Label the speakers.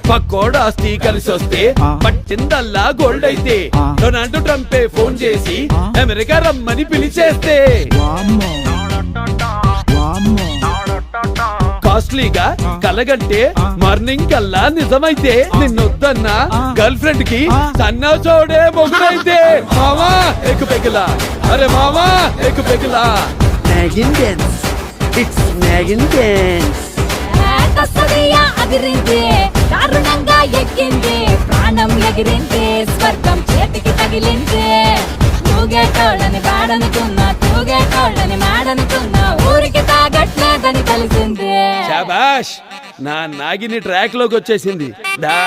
Speaker 1: పక్కోడా ఆస్తి కలిసి వస్తే పట్టిందల్లా గోల్డ్ అయితే డొనాల్డ్ ట్రంపే ఫోన్ చేసి అమెరికా రమ్మని పిలిచేస్తే కాస్ట్లీగా కలగంటే మార్నింగ్ కల్లా నిజమైతే నిన్నొద్దన్న గర్ల్ ఫ్రెండ్ కి సన్నా చోడే మొగుడైతే మామా ఎక్కు పెగిలా అరే మామా ఎక్కు పెగిలా
Speaker 2: మ్యాగిన్ డాన్స్ ఇట్స్ మ్యాగిన్ డాన్స్
Speaker 3: అదిరింది దారుణంగా ఎక్కింది ప్రాణం ఎగిరింది స్వర్గం చేతికి తగిలింది తూగేటోళ్ళని బాడనుకున్నా తూగేటోళ్ళని మాడనుకున్నా ఊరికి తాగట్లేదని తెలిసింది
Speaker 1: శాబాష్ నా నాగిని ట్రాక్ లోకి వచ్చేసింది దా